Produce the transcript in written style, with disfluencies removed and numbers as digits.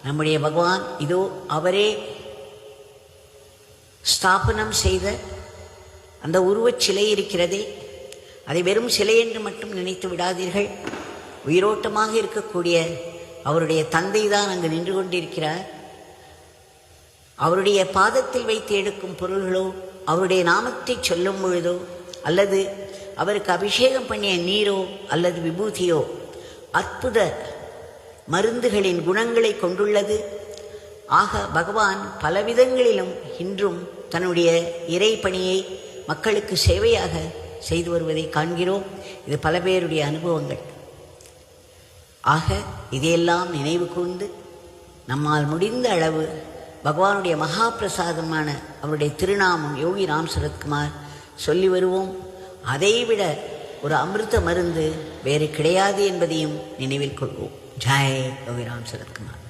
நம்முடைய பகவான் இதோ அவரே ஸ்தாபனம் செய்த அந்த உருவச் சிலை இருக்கிறதே, அதை வெறும் சிலை என்று மட்டும் நினைத்து விடாதீர்கள். உயிரோட்டமாக இருக்கக்கூடிய அவருடைய தந்தை தான் அங்கு நின்று கொண்டிருக்கிறார். அவருடைய பாதத்தில் வைத்து எடுக்கும் பொருள்களோ, அவருடைய நாமத்தை சொல்லும் பொழுதோ, அல்லது அவருக்கு அபிஷேகம் பண்ணிய நீரோ அல்லது விபூதியோ அற்புத மருந்துகளின் குணங்களை கொண்டுள்ளது. ஆக பகவான் பலவிதங்களிலும் இன்றும் தன்னுடைய இறை பணியை மக்களுக்கு சேவையாக செய்து வருவதை காண்கிறோம். இது பல பேருடைய அனுபவங்கள். ஆக இதையெல்லாம் நினைவு கூர்ந்து நம்மால் முடிந்த அளவு பகவானுடைய மகா பிரசாதமான அவருடைய திருநாமம் யோகி ராம் சரத்குமார் சொல்லி வருவோம். அதைவிட ஒரு அமிர்த மருந்து வேறு கிடையாது என்பதையும் நினைவில் கொள்வோம். ஜெய் யோகி ராம் சரத்குமார்.